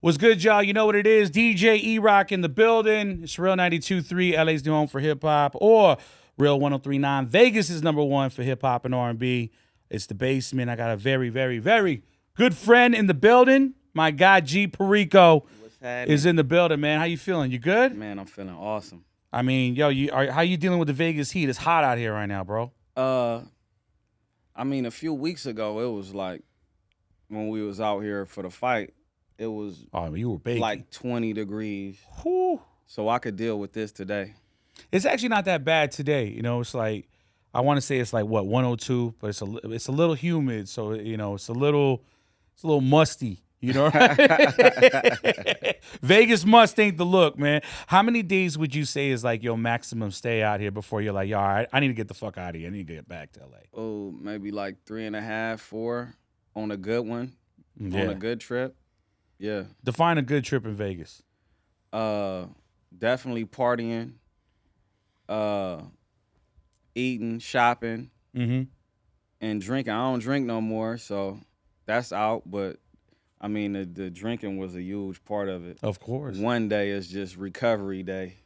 What's good, y'all? You know what it is. DJ E-Rock in the building. It's Real 92.3, LA's new home for hip-hop, or Real 103.9. Vegas is number one for hip-hop and R&B. It's the basement. I got a very, very, very good friend in the building. My guy, G Perico, is in the building, man. How you feeling? You good? Man, I'm feeling awesome. I mean, yo, how you dealing with the Vegas heat? It's hot out here right now, bro. I mean, a few weeks ago, it was like when we was out here for the fight, it was You were baking. like 20 degrees. Whew. So I could deal with this today. It's actually not that bad today. You know, it's like, I want to say it's like, what, 102, but it's a little humid. So, you know, it's a little musty. You know, Vegas must ain't the look, man. How many days would you say is like your maximum stay out here before you're like, yo, all right, I need to get the fuck out of here. I need to get back to LA. Oh, maybe like 3.5, 4 on a good one, on a good trip. Yeah. Define a good trip in Vegas. Definitely partying, eating, shopping, and drinking. I don't drink no more, so that's out. But I mean, the drinking was a huge part of it. Of course. One day is just recovery day.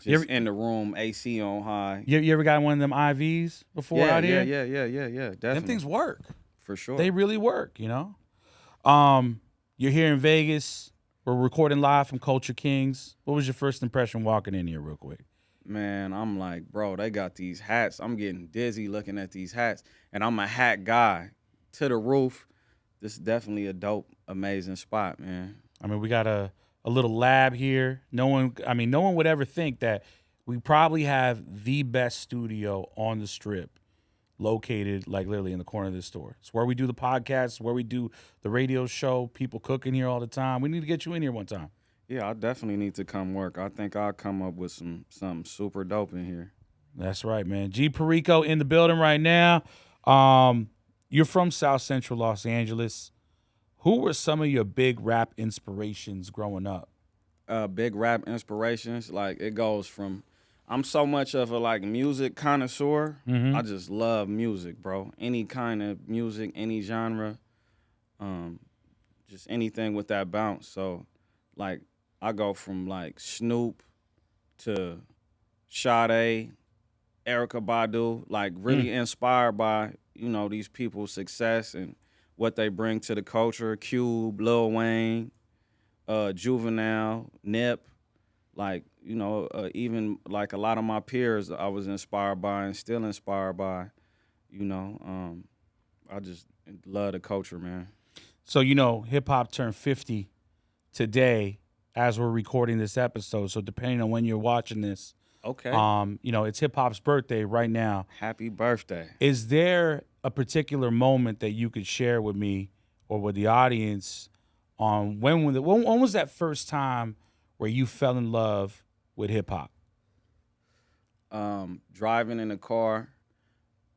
Just in the room, AC on high. You ever got one of them IVs before out here? Yeah. Definitely. Them things work. For sure. They really work, you know? You're here in Vegas. We're recording live from Culture Kings. What was your first impression walking in here real quick? Man, I'm like, bro, they got these hats. I'm getting dizzy looking at these hats. And I'm a hat guy. To the roof. This is definitely a dope, amazing spot, man. I mean, we got a little lab here. No one would ever think that we probably have the best studio on the strip located like literally in the corner of this store. It's where we do the podcast, where we do the radio show. People cooking here all the time. We need to get you in here one time. Yeah, I definitely need to come work. I think I'll come up with something super dope in here. That's right, man. G Perico in the building right now. You're from South Central Los Angeles. Who were some of your big rap inspirations growing up? Big rap inspirations, like it goes from, I'm so much of a like music connoisseur. I just love music, bro. Any kind of music, any genre, just anything with that bounce. So, like, I go from like Snoop to Sade, Erykah Badu, like really inspired by, you know, these people's success and what they bring to the culture. Cube, Lil Wayne, Juvenile, Nip, like, you know, even like a lot of my peers I was inspired by and still inspired by, you know. I just love the culture, man. So, you know, hip-hop turned 50 today as we're recording this episode. So depending on when you're watching this, okay, you know, it's hip-hop's birthday right now. Happy birthday. Is there a particular moment that you could share with me or with the audience on when was that first time where you fell in love with hip-hop? Driving in the car,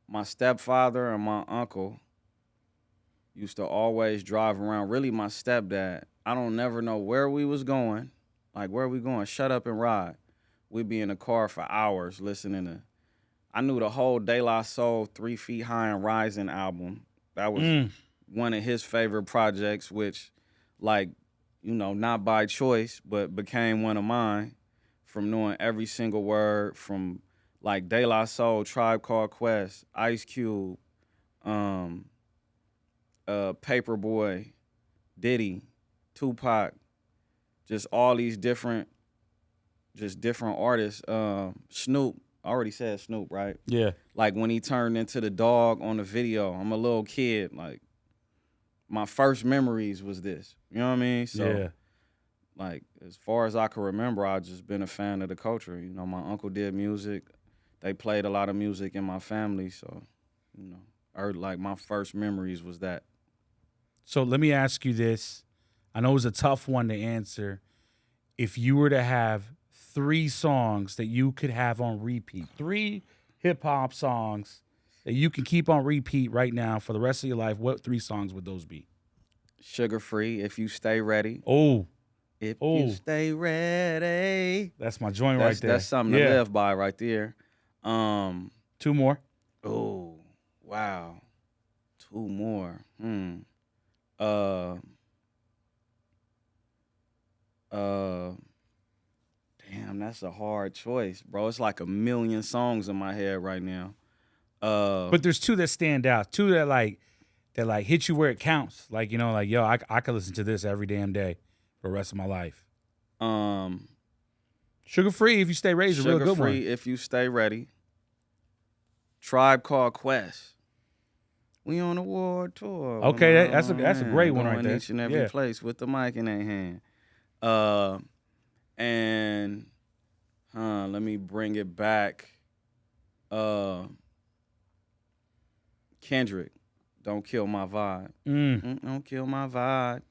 my stepfather and my uncle used to always drive around. Really, my stepdad. I don't never know where we was going. Like, where are we going? Shut up and ride. We'd be in the car for hours listening to, I knew the whole De La Soul 3 Feet High and Rising album. That was one of his favorite projects, which, like, you know, not by choice, but became one of mine from knowing every single word from, like, De La Soul, Tribe Called Quest, Ice Cube, Paperboy, Diddy, Tupac, just all these different artists. Snoop, I already said Snoop, right? Yeah. Like when he turned into the dog on the video, I'm a little kid. Like my first memories was this. You know what I mean? So, yeah. Like as far as I can remember, I've just been a fan of the culture. You know, my uncle did music. They played a lot of music in my family. So, you know, like my first memories was that. So let me ask you this. I know it was a tough one to answer. If you were to have 3 songs that you could have on repeat, 3 hip-hop songs that you can keep on repeat right now for the rest of your life, what 3 songs would those be? Sugar Free, If You Stay Ready. Oh. If you stay ready. That's my joint right there. That's something to live by right there. 2 more. Oh, wow. 2 more. Uh, Damn, that's a hard choice, bro. It's like a million songs in my head right now. But there's two that stand out. Two that hit you where it counts. Like, you know, like, yo, I could listen to this every damn day for the rest of my life. Sugar Free If You Stay Ready is a real good one. Sugar Free If You Stay Ready. Tribe Called Quest. We on a war tour. Okay, that's a great one right Going there. each and every place with the mic in their hand. And let me bring it back. Kendrick, Don't Kill My Vibe. Don't kill my vibe.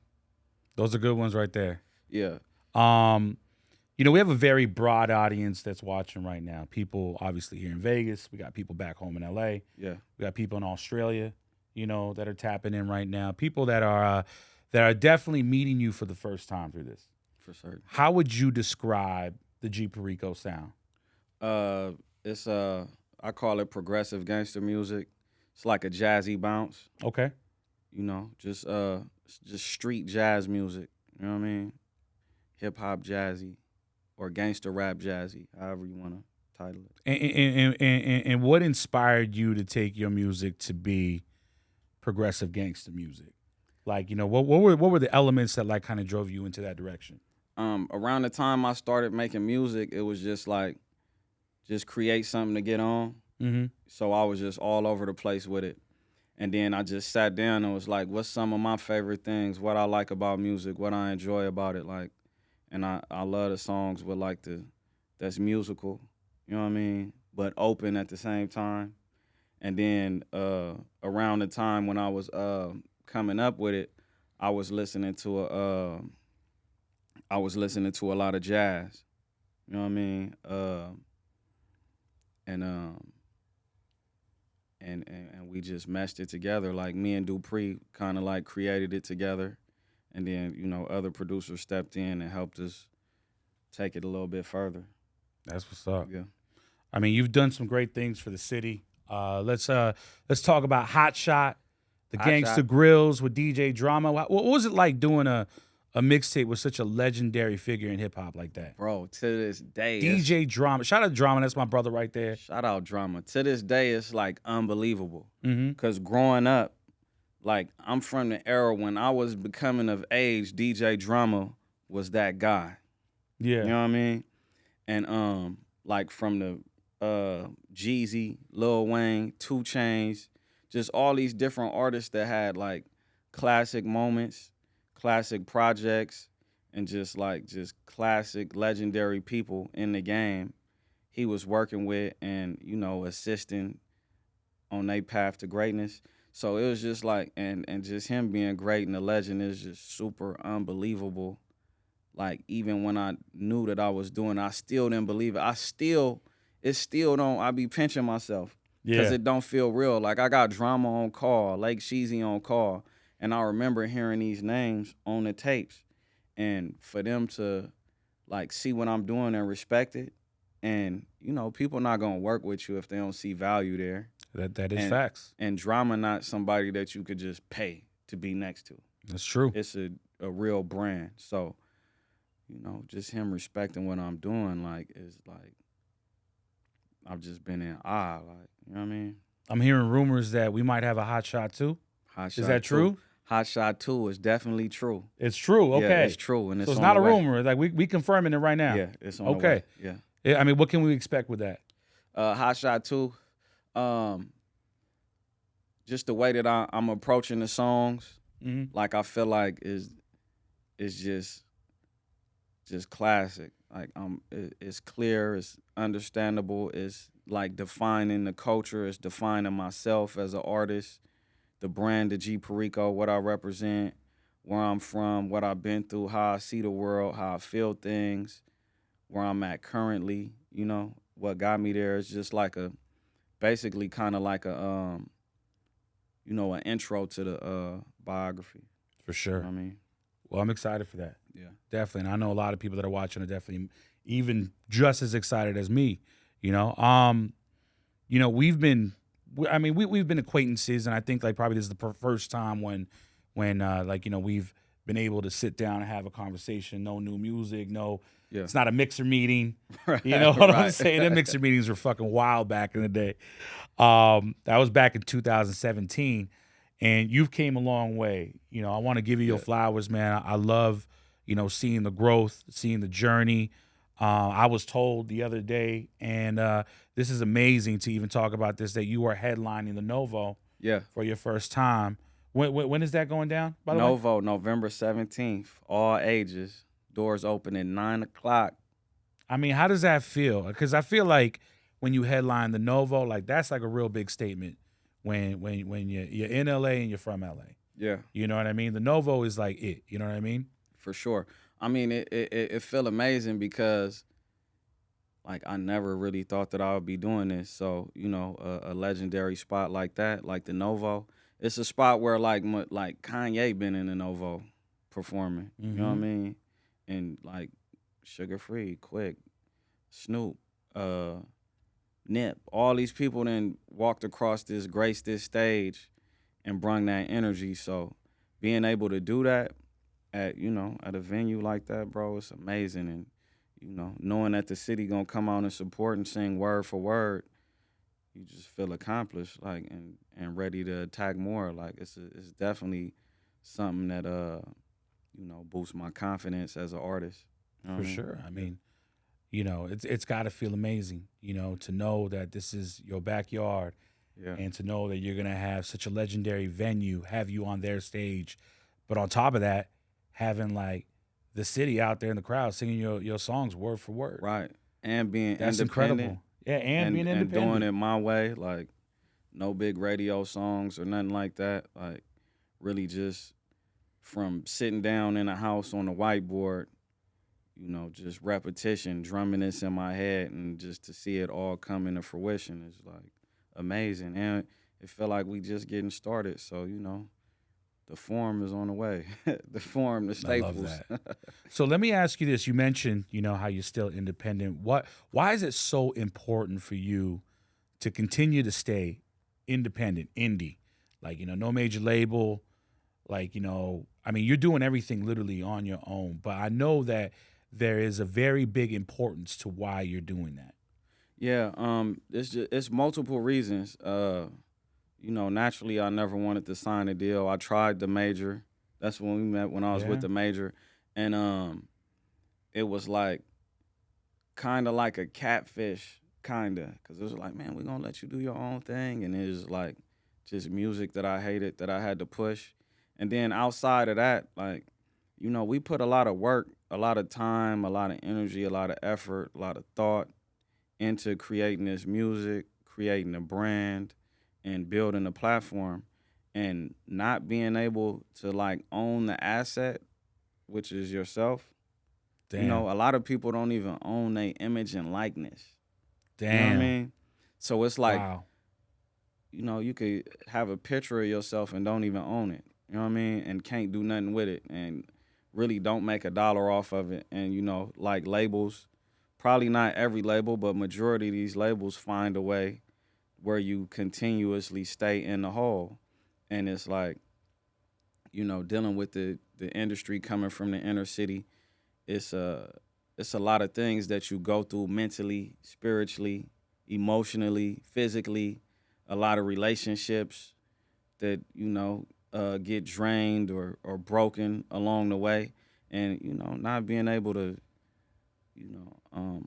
Those are good ones right there. Yeah. You know, we have a very broad audience that's watching right now. People obviously here in Vegas. We got people back home in LA. Yeah. We got people in Australia, you know, that are tapping in right now. People that are definitely meeting you for the first time through this. For certain. How would you describe the G Perico sound? It's I call it progressive gangster music. It's like a jazzy bounce. Okay. You know, just street jazz music. You know what I mean? Hip hop jazzy, or gangster rap jazzy, however you want to title it. And what inspired you to take your music to be progressive gangster music? Like, you know, what were the elements that like kind of drove you into that direction? Around the time I started making music, it was just like, just create something to get on. Mm-hmm. So I was just all over the place with it. And then I just sat down and was like, what's some of my favorite things, what I like about music, what I enjoy about it, like. And I love the songs with like that's musical, you know what I mean, but open at the same time. And then around the time when I was coming up with it, I was listening to a lot of jazz, you know what I mean, and we just meshed it together. Like me and Dupree kind of like created it together. And then, you know, other producers stepped in and helped us take it a little bit further. That's what's up. Yeah. I mean, you've done some great things for the city. Let's talk about Hot Shot, the Hot Gangsta Shot. Grills with DJ Drama. What was it like doing a mixtape with such a legendary figure in hip hop like that? Bro, to this day. DJ Drama. Shout out to Drama. That's my brother right there. Shout out Drama. To this day, it's like unbelievable. Mm-hmm. Because growing up, like, I'm from the era when I was becoming of age, DJ Drama was that guy. Yeah. You know what I mean? And like from the Jeezy, Lil Wayne, 2 Chainz, just all these different artists that had like classic moments, classic projects, and just classic legendary people in the game he was working with and, you know, assisting on their path to greatness. So it was just like, and just him being great and a legend is just super unbelievable. Like, even when I knew that I was doing it, I still didn't believe it. I be pinching myself because it don't feel real. Like, I got Drama on call, Lake Sheezy on call, and I remember hearing these names on the tapes. And for them to, like, see what I'm doing and respect it, and, you know, people not going to work with you if they don't see value there. That is facts. And Drama not somebody that you could just pay to be next to. That's true. It's a real brand. So, you know, just him respecting what I'm doing, like, is like, I've just been in awe, like, you know what I mean? I'm hearing rumors that we might have a Hot Shot 2. Is that true? Hot Shot 2 is definitely true. It's true. Okay. Yeah, it's true. And so it's not a rumor. Like we confirming it right now. Yeah, it's on the way. Yeah. I mean, what can we expect with that? Hot Shot 2, just the way that I'm approaching the songs, like, I feel like is just classic. Like, it's clear, it's understandable, it's like defining the culture, it's defining myself as an artist, the brand of G Perico, what I represent, where I'm from, what I've been through, how I see the world, how I feel things, where I'm at currently, you know, what got me there is just like basically kind of like a, you know, an intro to the biography. For sure. You know what I mean? Well, I'm excited for that. Yeah. Definitely. And I know a lot of people that are watching are definitely even just as excited as me, you know. You know, we've been acquaintances, and I think like probably this is the first time when like, you know, we've been able to sit down and have a conversation. No new music, no. Yeah. It's not a mixer meeting. Right, You know what I'm right. saying? Them mixer meetings were fucking wild back in the day. That was back in 2017, and you've came a long way. You know, I want to give you your flowers, man. I love, you know, seeing the growth, seeing the journey. I was told the other day, and this is amazing to even talk about this, that you are headlining the Novo Yeah. for your first time. When is that going down, by the way? Novo, November 17th, all ages. Doors open at 9 o'clock. I mean, how does that feel? Because I feel like when you headline the Novo, like that's like a real big statement when you're in LA and you're from LA. Yeah, You know what I mean? The Novo is like it. You know what I mean? for sure. I mean, it feel amazing because, like, I never really thought that I would be doing this. So, you know, a legendary spot like that, like the Novo, it's a spot where, like Kanye been in the Novo performing. You know what I mean? And, like, Sugar Free, Quick, Snoop, Nip, all these people then walked across this, graced this stage and brung that energy. So being able to do that at, you know, at a venue like that, bro, it's amazing. And, you know, knowing that the city gonna come out and support and sing word for word, you just feel accomplished, like, and ready to attack more. Like, it's definitely something that, you know, boosts my confidence as an artist. You know For what I mean? sure. I mean, you know, it's got to feel amazing, you know, to know that this is your backyard Yeah. and to know that you're going to have such a legendary venue, have you on their stage. But on top of that, having like the city out there in the crowd singing your songs word for word. Right. And being That's independent. incredible. Yeah, and being And independent. doing it my way, like no big radio songs or nothing like that. Like really just from sitting down in a house on a whiteboard, you know, just repetition, drumming this in my head, and just to see it all come into fruition is like amazing. And it felt like we just getting started. So, you know, the form is on the way. The form, the staples. I love that. So let me ask you this. You mentioned, you know, how you're still independent. Why is it so important for you to continue to stay independent, indie? Like, you know, no major label, like, you know, I mean, you're doing everything literally on your own, but I know that there is a very big importance to why you're doing that. Yeah, it's multiple reasons. You know, naturally, I never wanted to sign a deal. I tried the major. That's when we met, when I was with the major, and it was like kind of like a catfish, kind of, because it was like, man, we're gonna let you do your own thing, and it was like just music that I hated that I had to push, and then outside of that, like, you know, we put a lot of work, a lot of time, a lot of energy, a lot of effort, a lot of thought into creating this music, creating a brand, and building a platform, and not being able to like own the asset, which is yourself. Damn. You know, a lot of people don't even own their image and likeness. Damn. You know what I mean? So it's like, wow. you know, you could have a picture of yourself and don't even own it. You know what I mean? And can't do nothing with it, and really don't make a dollar off of it. And, you know, like labels, probably not every label, but majority of these labels find a way where you continuously stay in the hole. And it's like, you know, dealing with the industry coming from the inner city, it's a lot of things that you go through mentally, spiritually, emotionally, physically, a lot of relationships that, you know, get drained or broken along the way. And, you know, not being able to, you know,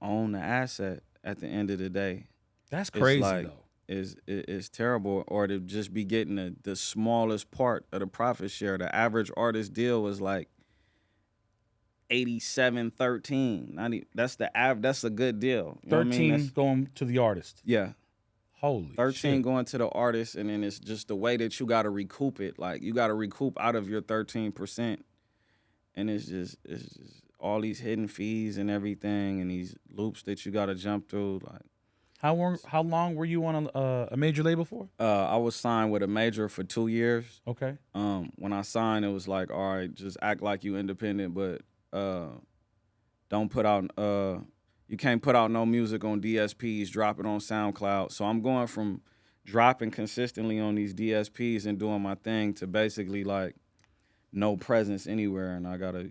own the asset at the end of the day. That's crazy, like, though. Is terrible, or to just be getting the smallest part of the profit share. The average artist deal was like 87-13. That's a good deal. You know what I 13 mean? going to the artist. Yeah. Holy 13 shit. going to the artist, and then it's just the way that you got to recoup it. Like, you got to recoup out of your 13%, and it's just all these hidden fees and everything, and these loops that you got to jump through. Like, How long were you on a major label for? I was signed with a major for 2 years. Okay. When I signed, it was like, all right, just act like you independent, but don't put out you can't put out no music on DSPs, drop it on SoundCloud. So I'm going from dropping consistently on these DSPs and doing my thing to basically like no presence anywhere, and I gotta,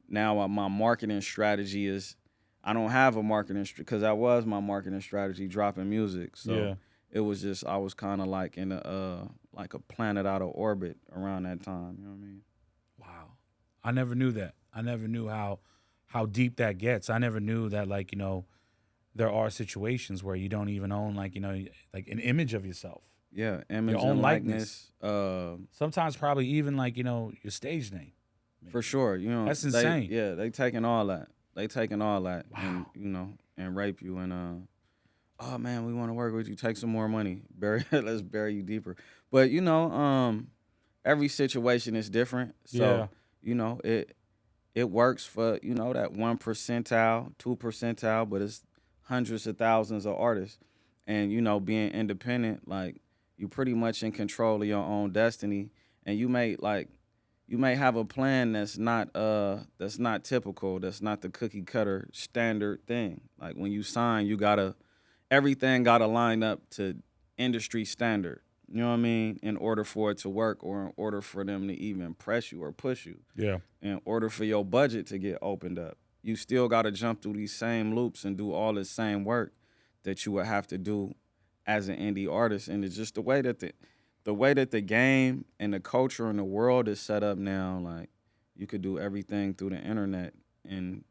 now my marketing strategy is I don't have a marketing because that was my marketing strategy, dropping music. So Yeah. it was just I was kind of like in a like a planet out of orbit around that time. You know what I mean? Wow. I never knew that. I never knew how deep that gets. I never knew that, like, there are situations where you don't even own, like, like an image of yourself. Yeah, image Your own and likeness. likeness. Sometimes probably even like, your stage name. For sure, That's insane. They taking all that. They taking all that, Wow. and and rape you and oh man, we want to work with you. Take some more money. Let's bury you deeper. But every situation is different. Yeah. So it works for that 1 percentile, 2 percentile, but it's hundreds of thousands of artists, and being independent, like you pretty much in control of your own destiny, and you may have a plan that's not typical, that's not the cookie cutter standard thing. Like when you sign, everything gotta line up to industry standard. You know what I mean? In order for it to work, or in order for them to even press you or push you. Yeah. In order for your budget to get opened up, you still gotta jump through these same loops and do all the same work that you would have to do as an indie artist. And it's just the way that the game and the culture and the world is set up now. Like you could do everything through the internet and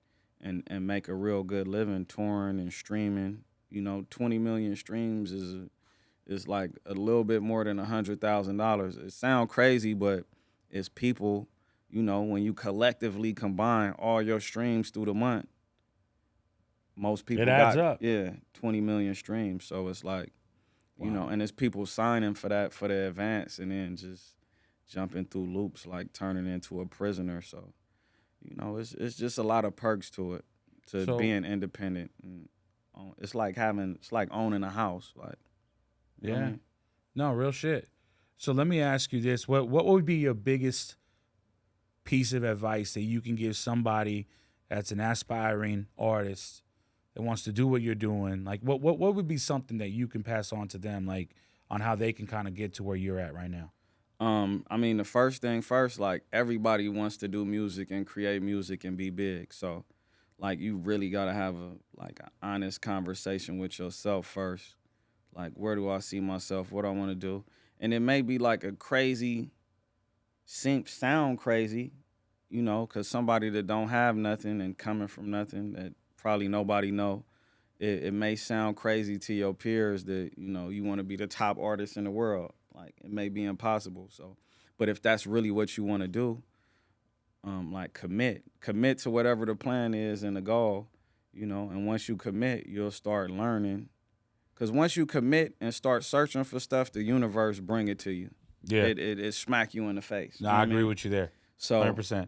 make a real good living touring and streaming. 20 million streams is like a little bit more than $100,000. It sounds crazy, but it's people. When you collectively combine all your streams through the month, most people It adds up. 20 million streams. So it's like, and it's people signing for that for the advance, and then just jumping through loops, like turning into a prisoner. So, it's just a lot of perks to it, to being independent. And it's like owning a house, like. Yeah. I mean? No, real shit. So let me ask you this: what would be your biggest piece of advice that you can give somebody that's an aspiring artist that wants to do what you're doing? Like, what would be something that you can pass on to them, like on how they can kind of get to where you're at right now? I mean, the first thing first, like everybody wants to do music and create music and be big. So, like, you really gotta have an honest conversation with yourself first. Like, where do I see myself? What I want to do? And it may be like a crazy, sound crazy, because somebody that don't have nothing and coming from nothing that probably nobody know, it may sound crazy to your peers that, you want to be the top artist in the world. Like, it may be impossible. So, but if that's really what you want to do, like commit to whatever the plan is and the goal, and once you commit, you'll start learning. Because once you commit and start searching for stuff, the universe bring it to you. Yeah. It smack you in the face. No, I agree with you there. So 100%.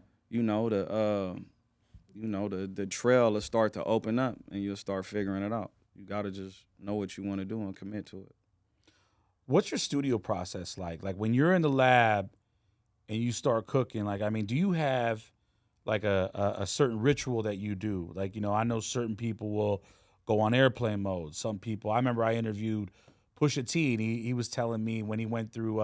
The trail will start to open up, and you'll start figuring it out. You gotta just know what you want to do and commit to it. What's your studio process like? Like when you're in the lab and you start cooking, like, I mean, do you have like a certain ritual that you do? Like, I know certain people will go on airplane mode. Some people, I remember I interviewed Pusha T, and he was telling me when he went through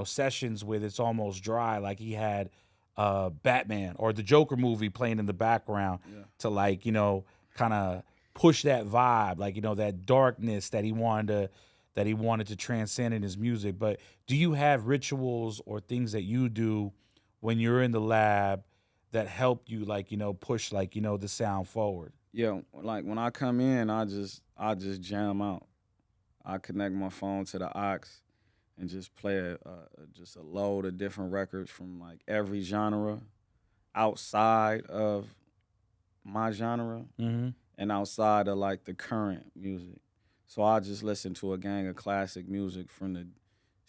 sessions with It's Almost Dry, like he had Batman or the Joker movie playing in the background to kind of push that vibe, like that darkness that he wanted to transcend in his music. But do you have rituals or things that you do when you're in the lab that help you push the sound forward? Yeah, like when I come in, I just jam out. I connect my phone to the aux and just play just a load of different records from like every genre outside of my genre and outside of like the current music. So I just listen to a gang of classic music from the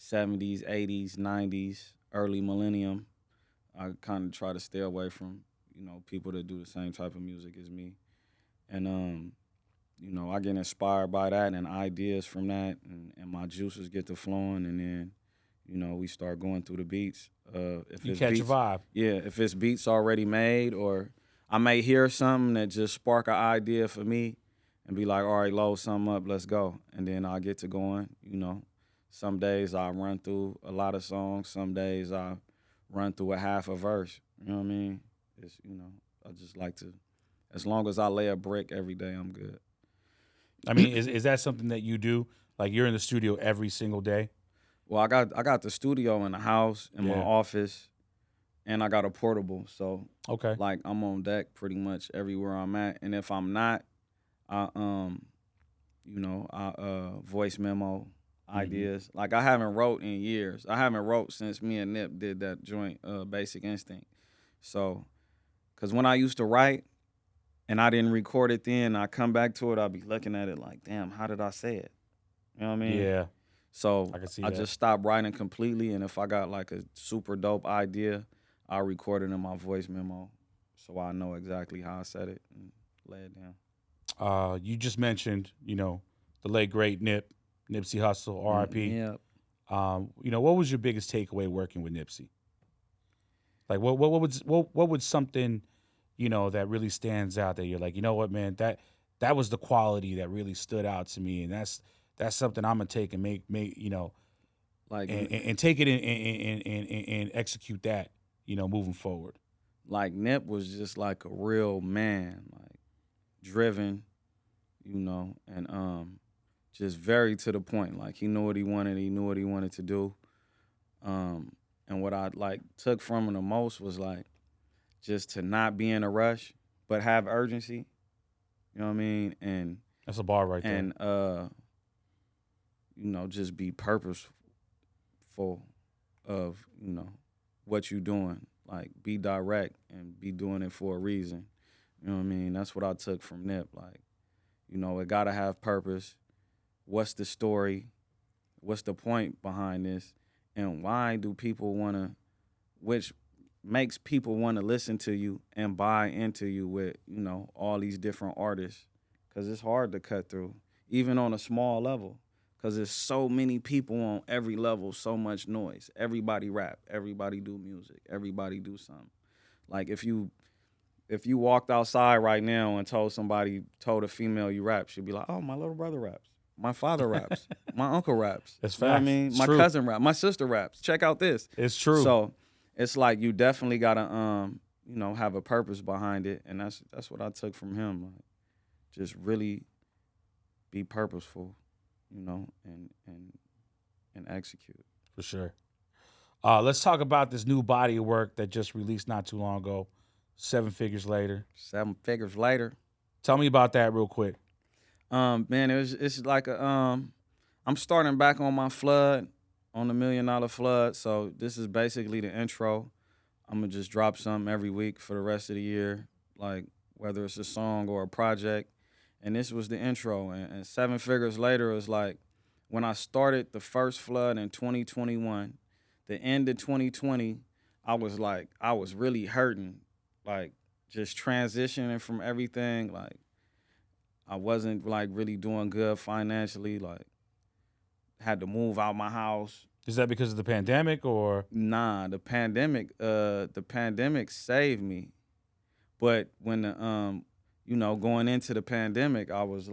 70s, 80s, 90s, early millennium. I kind of try to stay away from, people that do the same type of music as me. And, I get inspired by that and ideas from that, and my juices get to flowing, and then, we start going through the beats. If You it's catch a beats, vibe. yeah, if it's beats already made, or I may hear something that just spark an idea for me and be like, all right, load something up, let's go. And then I get to going, Some days I run through a lot of songs. Some days I run through a half a verse. You know what I mean? It's, I just like to, as long as I lay a brick every day, I'm good. I mean, is that something that you do? Like you're in the studio every single day? Well, I got the studio in the house, in my Yeah. office, and I got a portable. So Okay. like I'm on deck pretty much everywhere I'm at. And if I'm not, I voice memo ideas. Like I haven't wrote in years. I haven't wrote since me and Nip did that joint Basic Instinct. So, cause when I used to write and I didn't record it then, I come back to it, I'll be looking at it like, damn, how did I say it? You know what I mean? Yeah. So I can see I that. just stopped writing completely, and if I got like a super dope idea, I'll record it in my voice memo so I know exactly how I said it and lay it down. You just mentioned, the late great Nipsey Hussle, R.I.P. Yeah. What was your biggest takeaway working with Nipsey? Like, what would something, that really stands out that you're like, you know what, man, that was the quality that really stood out to me, and that's something I'm gonna take and make Like and take it and execute that, moving forward. like Nip was just like a real man, like driven, and just very to the point. Like he knew what he wanted to do. And what I like took from him the most was like just to not be in a rush, but have urgency. You know what I mean? And That's a bar right there. and just be purposeful of, what you doing. Like be direct and be doing it for a reason. You know what I mean? That's what I took from Nip. Like, it gotta have purpose. What's the story? What's the point behind this? And why do people wanna, which makes people wanna listen to you and buy into you with, all these different artists. Cause it's hard to cut through, even on a small level. Cause there's so many people on every level, so much noise. Everybody rap, everybody do music, everybody do something. Like if you walked outside right now and told a female you rap, she'd be like, oh, my little brother raps. My father raps. My uncle raps. That's You know what I facts. mean? It's My true. cousin raps. My sister raps. Check out this. It's true. So it's like you definitely gotta have a purpose behind it. And that's what I took from him. Like just really be purposeful, and execute. For sure. Let's talk about this new body of work that just released not too long ago, 7 Figures Later. 7 figures later. Tell me about that real quick. Man, it's like I'm starting back on my flood, on the $1 Million Flood. So this is basically the intro. I'm gonna just drop something every week for the rest of the year, like whether it's a song or a project. And this was the intro. And 7 Figures Later is like when I started the first flood in 2021, the end of 2020, I was really hurting, like just transitioning from everything, like. I wasn't like really doing good financially. Like, had to move out my house. Is that because of the pandemic or? Nah, the pandemic saved me. But when going into the pandemic, I was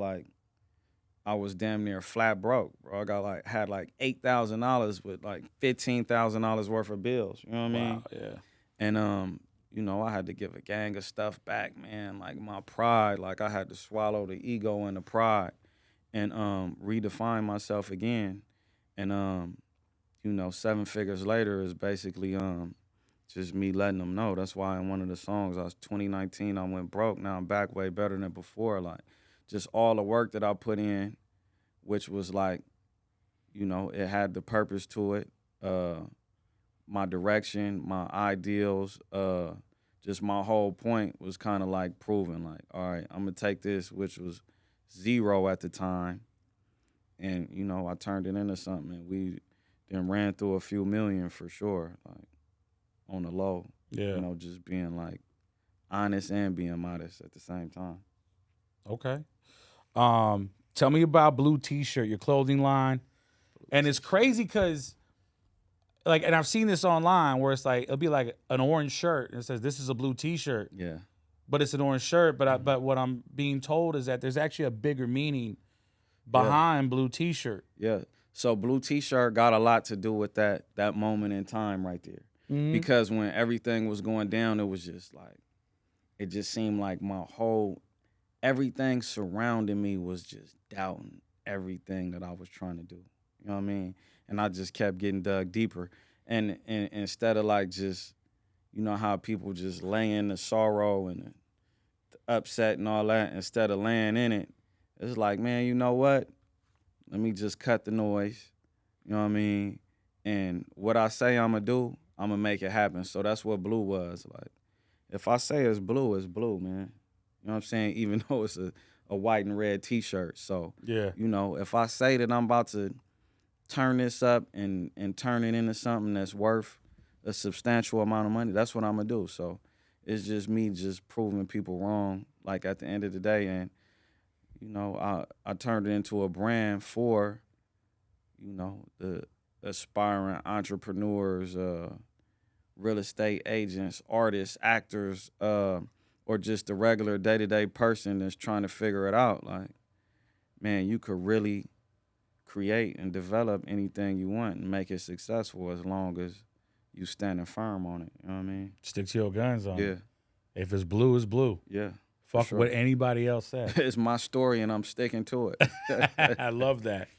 damn near flat broke, bro. I had like $8,000 with like $15,000 worth of bills. You know what I mean? Wow, yeah. And I had to give a gang of stuff back, man. Like my pride, like I had to swallow the ego and the pride and redefine myself again. And 7 Figures Later is basically just me letting them know. That's why in one of the songs, 2019, I went broke. Now I'm back way better than before. Like just all the work that I put in, which was like, it had the purpose to it. My direction, my ideals, just my whole point was kind of like proving like, all right, I'm gonna take this, which was 0 at the time, and I turned it into something, and we then ran through a few million for sure, like on the low. Yeah. Just being like honest and being modest at the same time. Okay. Tell me about Blue TShirt, your clothing line. And it's crazy because and I've seen this online where it's like, it'll be like an orange shirt and it says, this is a blue T-shirt. Yeah. But it's an orange shirt. But what I'm being told is that there's actually a bigger meaning behind blue T-shirt. Yeah. So blue T-shirt got a lot to do with that moment in time right there. Because when everything was going down, it was just like, it just seemed like everything surrounding me was just doubting everything that I was trying to do. You know what I mean? And I just kept getting dug deeper. And instead of like just, you know how people just lay in the sorrow and the upset and all that, instead of laying in it, it's like, man, you know what? Let me just cut the noise. You know what I mean? And what I say I'm going to do, I'm going to make it happen. So that's what blue was. Like, if I say it's blue, man. You know what I'm saying? Even though it's a white and red T-shirt. So, Yeah. you know, if I say that I'm about to turn this up and turn it into something that's worth a substantial amount of money, that's what I'm going to do. So it's just me just proving people wrong, like, at the end of the day. And, you know, I turned it into a brand for, you know, the aspiring entrepreneurs, real estate agents, artists, actors, or just the regular day-to-day person that's trying to figure it out. Like, man, you could really create and develop anything you want and make it successful as long as you standing firm on it. You know what I mean? Stick to your guns on it. Yeah. If it's blue, it's blue. Yeah. Fuck sure. what anybody else says. It's my story and I'm sticking to it. I love that.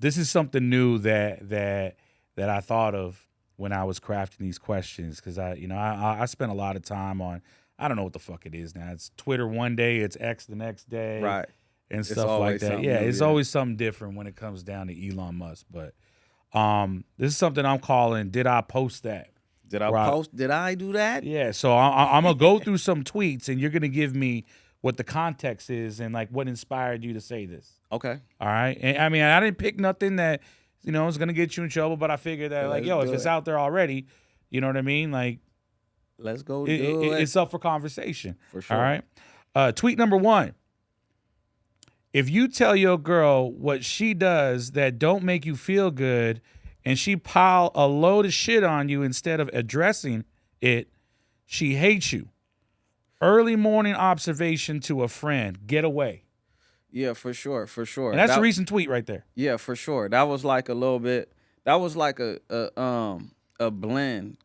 This is something new that I thought of when I was crafting these questions, because I spent a lot of time on, I don't know what the fuck it is now. It's Twitter one day, it's X the next day, Right. and It's stuff like always that. something Yeah, new, it's yeah. always something different when it comes down to Elon Musk. But this is something I'm calling, did I post that? Did I do that? Yeah, so I'm going to go through some tweets, and you're going to give me what the context is and, like, what inspired you to say this. Okay. All right? And, I mean, I didn't pick nothing that, is going to get you in trouble, but I figured that, like, Let's if do it's it. out there already, you know what I mean? Like, Let's go do it. it's up for conversation. For sure. All right? Tweet number 1. If you tell your girl what she does that don't make you feel good and she pile a load of shit on you instead of addressing it, she hates you. Early morning observation to a friend. Get away. Yeah, for sure. And that's a recent tweet right there. Yeah, for sure. That was like a little bit. That was like a blend,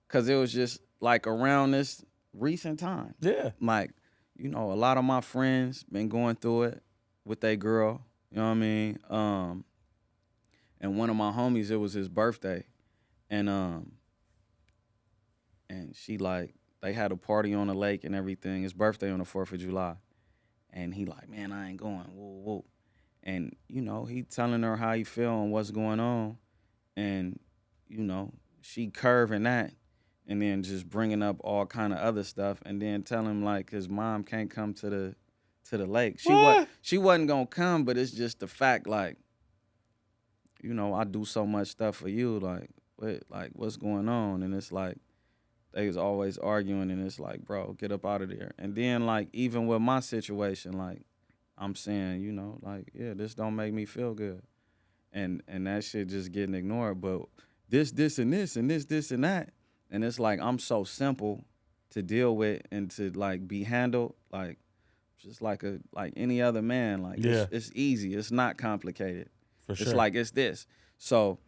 because it was just like around this recent time. Yeah. Like, a lot of my friends been going through it with their girl. You know what I mean? And one of my homies, it was his birthday, and she, like, they had a party on the lake and everything. His birthday on the 4th of July. And he like, man, I ain't going. Whoa, whoa. And, he telling her how he feel and what's going on. And, she curving that and then just bringing up all kind of other stuff and then telling him, like, his mom can't come to the lake. She wasn't going to come, but it's just the fact, like, I do so much stuff for you. Like, what's going on? And it's like, they was always arguing, and it's like, bro, get up out of there. And then, like, even with my situation, like, I'm saying, like, yeah, this don't make me feel good. And that shit just getting ignored. But this, and this, and this, and that. And it's like, I'm so simple to deal with and to, like, be handled, like, just like any other man. Like, yeah. It's easy. It's not complicated. For sure. It's like, it's this. So,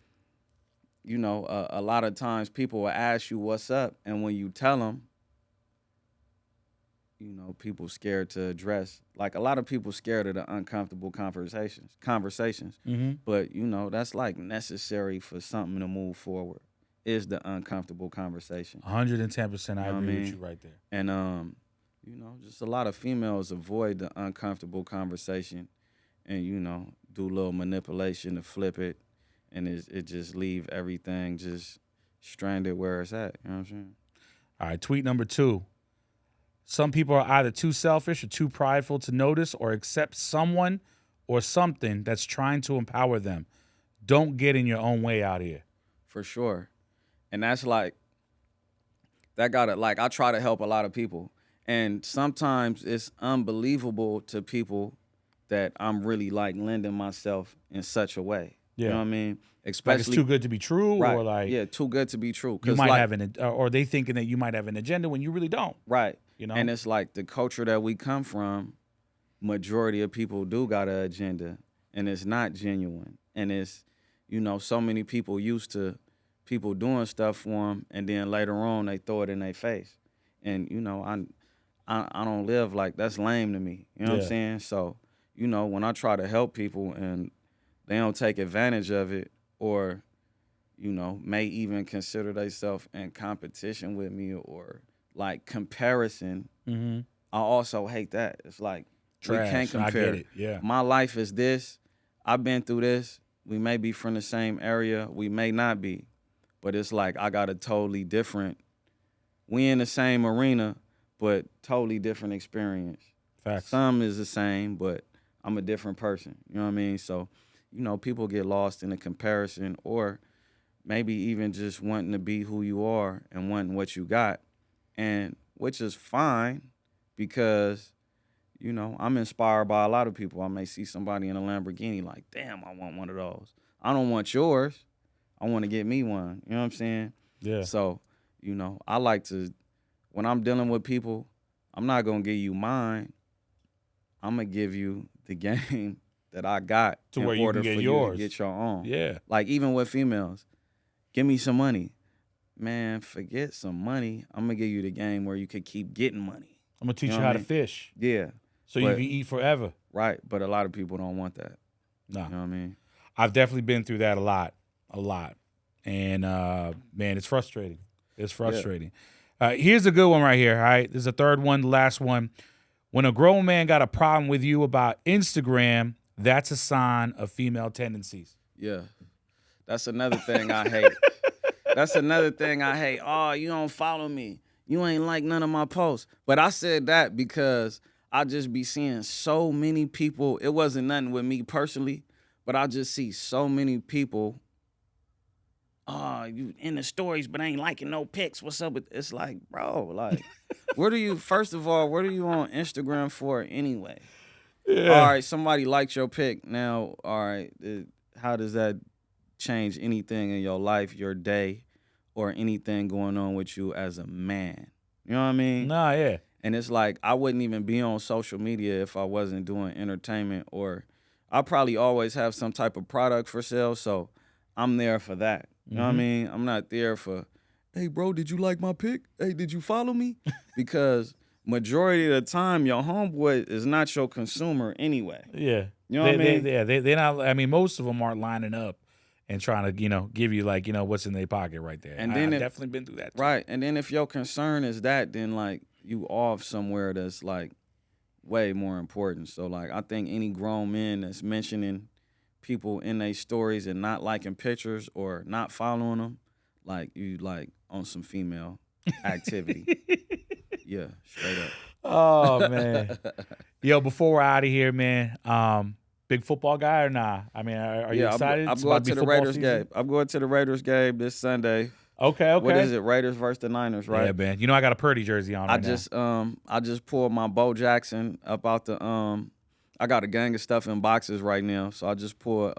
a lot of times people will ask you what's up, and when you tell them, people scared to address. Like, a lot of people scared of the uncomfortable conversations. Mm-hmm. But, that's, like, necessary for something to move forward, is the uncomfortable conversation. 110%. I agree with you right there. And, just a lot of females avoid the uncomfortable conversation and, do a little manipulation to flip it. And it just leave everything just stranded where it's at. You know what I'm saying? All right, tweet number 2. Some people are either too selfish or too prideful to notice or accept someone or something that's trying to empower them. Don't get in your own way out here. For sure. And that's like, that gotta, like, I try to help a lot of people. And sometimes it's unbelievable to people that I'm really, like, lending myself in such a way. Yeah. You know what I mean? Especially, like, it's too good to be true, right. or like, yeah, too good to be true. You might, like, have or they thinking that you might have an agenda when you really don't. Right. And it's like the culture that we come from, majority of people do got an agenda, and it's not genuine. And it's, you know, so many people used to people doing stuff for them, and then later on they throw it in their face. And, you know, I don't live like that's lame to me. You know what I'm saying? So, you know, when I try to help people and they don't take advantage of it, or, you know, may even consider themselves in competition with me or like comparison, I also hate that. It's like, Trash. we can't compare. I get it. Yeah. My life is this. I've been through this. We may be from the same area. We may not be. But it's like I got a totally different, we in the same arena, but totally different experience. Facts. Some is the same, but I'm a different person. You know what I mean? So, you know, people get lost in the comparison, or maybe even just wanting to be who you are and wanting what you got, and which is fine because, you know, I'm inspired by a lot of people. I may see somebody in a Lamborghini like, damn, I want one of those. I don't want yours. I want to get me one. You know what I'm saying? Yeah. So, you know, I like to, when I'm dealing with people, I'm not going to give you mine. I'm going to give you the game that I got To in where you order can get for yours. you to get your own. Yeah. Like, even with females, give me some money. Man, forget some money. I'm going to give you the game where you could keep getting money. I'm going to teach you know how what I to mean? fish Yeah. so you can eat forever. Right. But a lot of people don't want that. No. You know what I mean? I've definitely been through that a lot. And, man, it's frustrating. It's frustrating. Here's a good one right here, all right? This is the third one, the last one. When a grown man got a problem with you about Instagram, that's a sign of female tendencies. Yeah. That's another thing I hate. That's another thing I hate. Oh, you don't follow me. You ain't like none of my posts. But I said that because I just be seeing so many people. It wasn't nothing with me personally, but I just see so many people. Oh, you in the stories, but ain't liking no pics. What's up with? It's like, bro, like, first of all, what are you on Instagram for anyway? Yeah. All right, somebody liked your pic. Now, all right, how does that change anything in your life, your day, or anything going on with you as a man? You know what I mean? Nah, yeah. And it's like, I wouldn't even be on social media if I wasn't doing entertainment, or I probably always have some type of product for sale, so I'm there for that. You know what I mean? I'm not there for, hey, bro, did you like my pic? Hey, did you follow me? Because majority of the time, your homeboy is not your consumer anyway. Yeah. You know what I mean? They're not, I mean, most of them aren't lining up and trying to, you know, give you like, you know, what's in their pocket right there. And then I've definitely been through that too. Right. And then if your concern is that, then like you off somewhere that's like way more important. So like I think any grown man that's mentioning people in their stories and not liking pictures or not following them, like you like on some female activity. Yeah, straight up. Oh man. Yo, before we're out of here, man, big football guy or nah? I mean, are you excited? I'm going to the Raiders game. I'm going to the Raiders game this Sunday. Okay. What is it? Raiders versus the Niners, right? Yeah, man. You know I got a Purdy jersey on right now. I just pulled my Bo Jackson up out the I got a gang of stuff in boxes right now, so I just pulled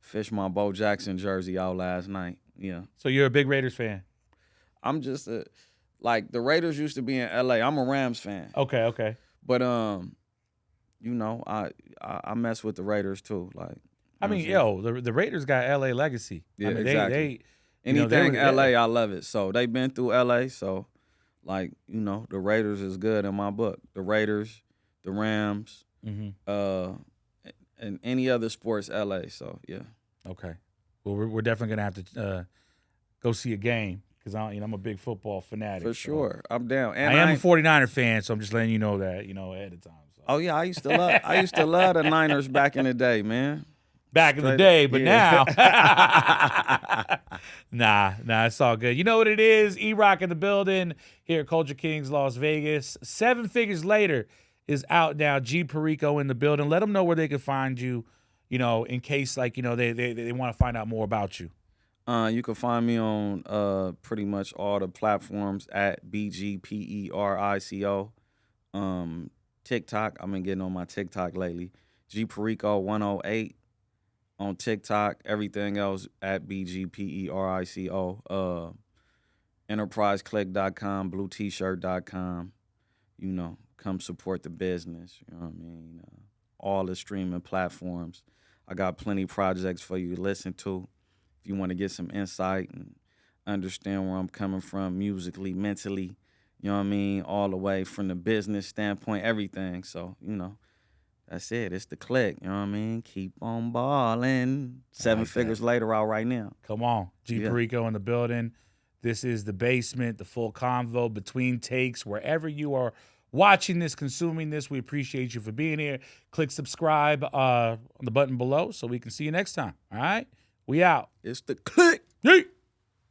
fished my Bo Jackson jersey out last night. Yeah. So you're a big Raiders fan? I'm just like the Raiders used to be in LA. I'm a Rams fan. Okay. But you know, I mess with the Raiders too. Like I mean, the Raiders got LA legacy. Yeah, I mean, exactly. Anything LA, I love it. So they've been through LA. So like, you know, the Raiders is good in my book. The Raiders, the Rams, and any other sports LA. So yeah. Okay. Well, we're definitely gonna have to go see a game because I'm a big football fanatic. For sure, I'm down. And I am a 49er fan, so I'm just letting you know that ahead of time. So. Oh yeah, I used to love the Niners back in the day, man. Back in the day, but now, nah, it's all good. You know what it is? E-Rock in the building here at Culture Kings, Las Vegas. 7 Figures Later is out now. G Perico in the building. Let them know where they can find you, you know, in case like, you know, they want to find out more about you. You can find me on pretty much all the platforms at BGPERICO. TikTok, I've been getting on my TikTok lately. G Perico 108 on TikTok. Everything else at BGPERICO. EnterpriseClick.com, BlueTShirt.com. You know, come support the business. You know what I mean? All the streaming platforms. I got plenty projects for you to listen to. If you want to get some insight and understand where I'm coming from musically, mentally, you know what I mean? All the way from the business standpoint, everything. So, you know, that's it. It's the click. You know what I mean? Keep on balling. Seven figures later out right now. Come on. G Perico in the building. This is The Basement, the full convo between takes. Wherever you are watching this, consuming this, we appreciate you for being here. Click subscribe on the button below so we can see you next time. All right? We out. It's the click. Yeet.